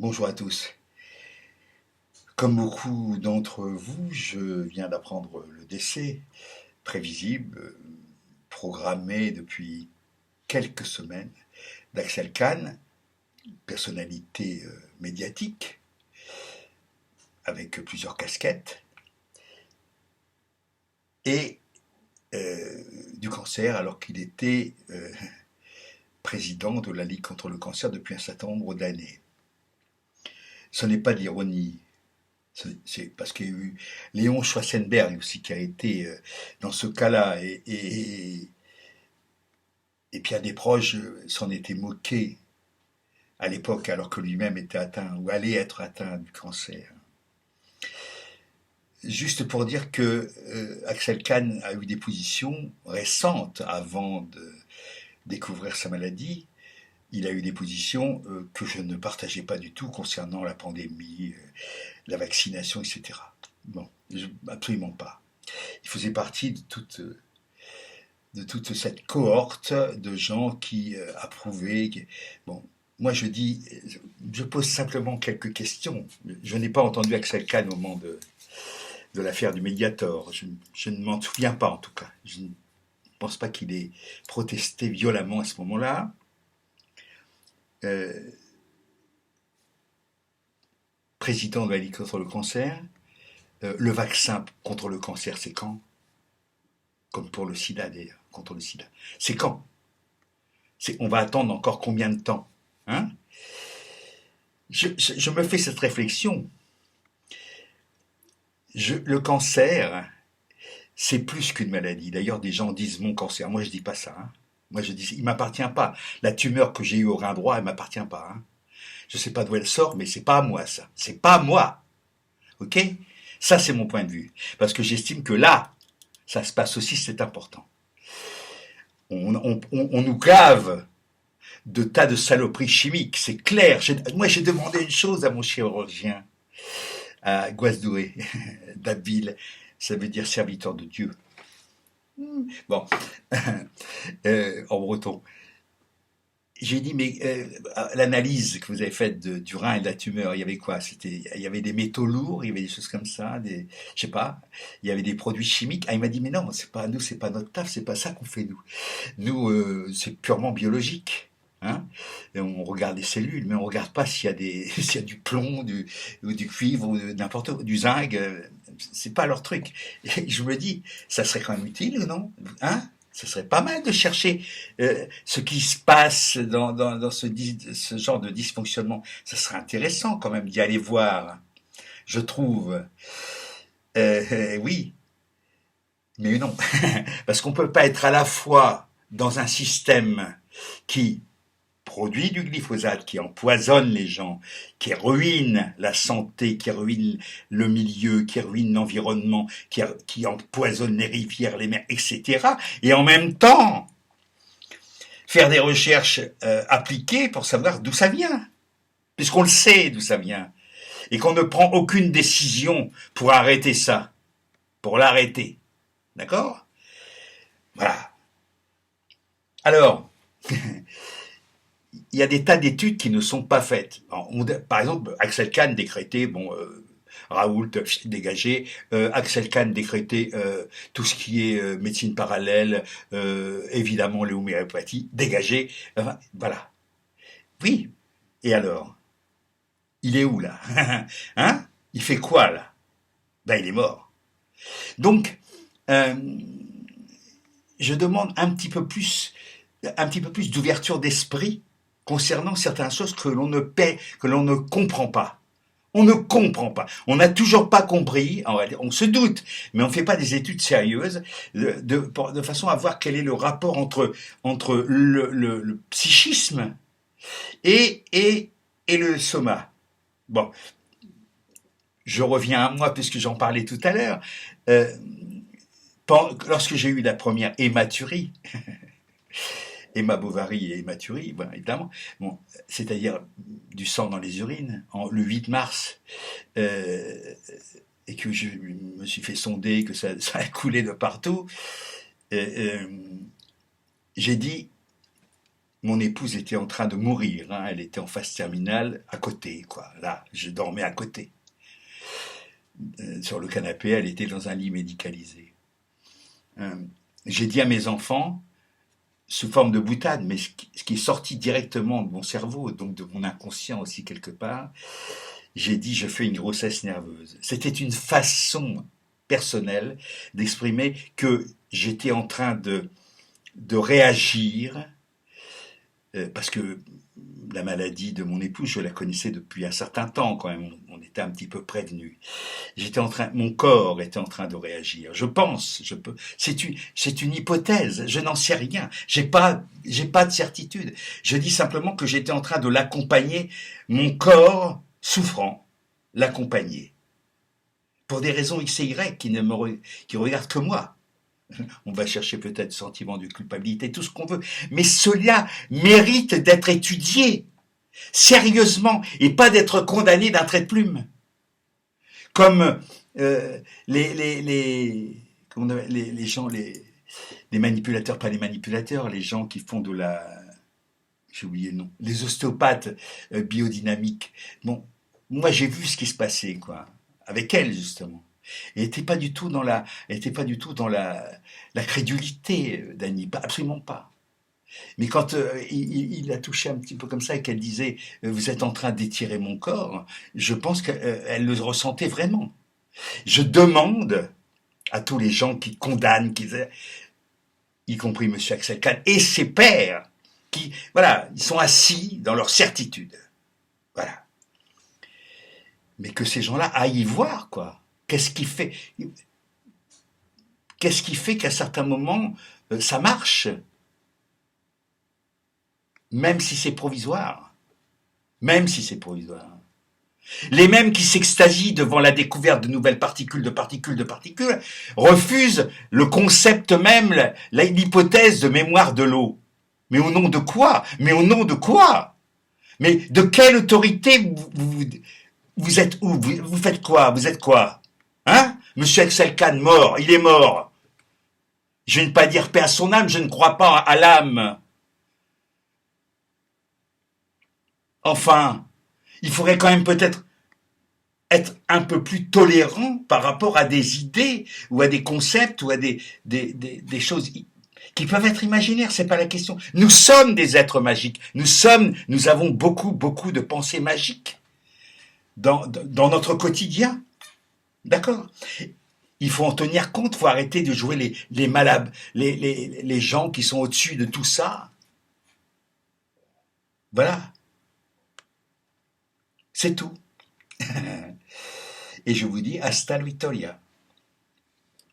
Bonjour à tous. Comme beaucoup d'entre vous, je viens d'apprendre le décès prévisible, programmé depuis quelques semaines, d'Axel Kahn, personnalité médiatique, avec plusieurs casquettes, et du cancer alors qu'il était président de la Ligue contre le cancer depuis un certain nombre d'années. Ce n'est pas de l'ironie. C'est parce qu'il y a eu Léon Schwarzenberg aussi qui a été dans ce cas-là et Pierre Desproges s'en était moqué à l'époque alors que lui-même était atteint ou allait être atteint du cancer. Juste pour dire que Axel Kahn a eu des positions récentes avant de découvrir sa maladie. Il a eu des positions que je ne partageais pas du tout concernant la pandémie, la vaccination, etc. Bon, absolument pas. Il faisait partie de toute cette cohorte de gens qui approuvaient. Bon, moi je pose simplement quelques questions. Je n'ai pas entendu Axel Kahn au moment de l'affaire du Mediator. Je ne m'en souviens pas en tout cas. Je ne pense pas qu'il ait protesté violemment à ce moment-là. Euh, Président de la Ligue contre le cancer. Le vaccin contre le cancer, c'est quand? Comme pour le sida d'ailleurs, contre le sida. C'est quand? On va attendre encore combien de temps, hein? Je me fais cette réflexion. Le cancer, c'est plus qu'une maladie. D'ailleurs, des gens disent mon cancer. Moi, je dis pas ça, hein. Moi, je dis, il m'appartient pas. La tumeur que j'ai eue au rein droit, elle m'appartient pas, hein. Je sais pas d'où elle sort, mais c'est pas à moi, ça. C'est pas à moi. Ok? Ça, c'est mon point de vue. Parce que j'estime que là, ça se passe aussi, c'est important. On nous gave de tas de saloperies chimiques, c'est clair. Moi, j'ai demandé une chose à mon chirurgien, à Guasdoué, d'Abbeville. Ça veut dire serviteur de Dieu. Bon, en breton. J'ai dit, mais l'analyse que vous avez faite du rein et de la tumeur, il y avait quoi? Il y avait des métaux lourds, il y avait des choses comme ça, je sais pas, il y avait des produits chimiques. Ah, il m'a dit, mais non, c'est pas nous, c'est pas notre taf, c'est pas ça qu'on fait nous. Nous, c'est purement biologique. Hein, et on regarde les cellules, mais on regarde pas s'il y a s'il y a du plomb, ou du cuivre, ou n'importe quoi, du zinc. C'est pas leur truc. Et je me dis, ça serait quand même utile, non? Hein? Ce serait pas mal de chercher ce qui se passe dans ce genre de dysfonctionnement. Ça serait intéressant quand même d'y aller voir, je trouve. Oui, mais non, parce qu'on peut pas être à la fois dans un système qui produit du glyphosate, qui empoisonne les gens, qui ruine la santé, qui ruine le milieu, qui ruine l'environnement, qui empoisonne les rivières, les mers, etc. Et en même temps, faire des recherches appliquées pour savoir d'où ça vient, puisqu'on le sait d'où ça vient, et qu'on ne prend aucune décision pour arrêter ça, pour l'arrêter. D'accord? Voilà. Alors, il y a des tas d'études qui ne sont pas faites. Par exemple, Axel Kahn décrétait, bon, Raoult dégagé, Axel Kahn décrétait tout ce qui est médecine parallèle, évidemment l'homéopathie, dégagé, enfin, voilà. Oui, et alors? Il est où là? Hein? Il fait quoi là? Ben il est mort. Donc, euh, je demande un petit peu plus d'ouverture d'esprit concernant certaines choses que l'on ne comprend pas. On ne comprend pas. On n'a toujours pas compris. On se doute, mais on ne fait pas des études sérieuses de façon à voir quel est le rapport entre le psychisme et le soma. Bon, je reviens à moi puisque j'en parlais tout à l'heure. Euh, Lorsque j'ai eu la première hématurie, Emma Bovary et hématurie, bon, évidemment, bon, c'est-à-dire du sang dans les urines, le 8 mars, euh, et que je me suis fait sonder, que ça a coulé de partout, euh, euh, j'ai dit, mon épouse était en train de mourir, hein, elle était en phase terminale à côté, quoi. Là, je dormais à côté. Sur le canapé, elle était dans un lit médicalisé. Euh, j'ai dit à mes enfants, sous forme de boutade, mais ce qui est sorti directement de mon cerveau, donc de mon inconscient aussi quelque part, j'ai dit je fais une grossesse nerveuse. C'était une façon personnelle d'exprimer que j'étais en train de réagir, parce que la maladie de mon épouse, je la connaissais depuis un certain temps quand même, on était un petit peu prévenus. Mon corps était en train de réagir. Je pense, c'est une hypothèse. Je n'en sais rien. J'ai pas de certitude. Je dis simplement que j'étais en train de l'accompagner, mon corps souffrant, l'accompagner. Pour des raisons X et Y qui regardent que moi. On va chercher peut-être sentiment de culpabilité, tout ce qu'on veut. Mais cela mérite d'être étudié sérieusement et pas d'être condamné d'un trait de plume. Comme les gens, les manipulateurs, pas les manipulateurs, les gens qui font de la, j'ai oublié le nom, les ostéopathes biodynamiques. Bon, moi j'ai vu ce qui se passait, quoi, avec elle justement. Elle n'était pas du tout dans la crédulité d'Annie, absolument pas. Mais quand il la touchait un petit peu comme ça et qu'elle disait vous êtes en train d'étirer mon corps, je pense qu'elle le ressentait vraiment. Je demande à tous les gens qui condamnent, y compris M. Axel Kahn et ses pairs, qui, voilà, ils sont assis dans leur certitude. Voilà. Mais que ces gens-là aillent y voir, quoi. Qu'est-ce qui fait qu'à certains moments, ça marche, même si c'est provisoire. Même si c'est provisoire. Les mêmes qui s'extasient devant la découverte de nouvelles particules, de particules, de particules, refusent le concept même, l'hypothèse de mémoire de l'eau. Mais au nom de quoi? Mais au nom de quoi? Mais de quelle autorité vous êtes où? Vous faites quoi? Vous êtes quoi? Hein? Monsieur Axel Kahn, mort, il est mort. Je ne vais pas dire paix à son âme, je ne crois pas à l'âme. Enfin, il faudrait quand même peut-être être un peu plus tolérant par rapport à des idées ou à des concepts ou à des choses qui peuvent être imaginaires, c'est pas la question. Nous sommes des êtres magiques. Nous avons beaucoup, beaucoup de pensées magiques dans notre quotidien. D'accord? Il faut en tenir compte, il faut arrêter de jouer les malades, les gens qui sont au-dessus de tout ça. Voilà, c'est tout. Et je vous dis hasta la victoria.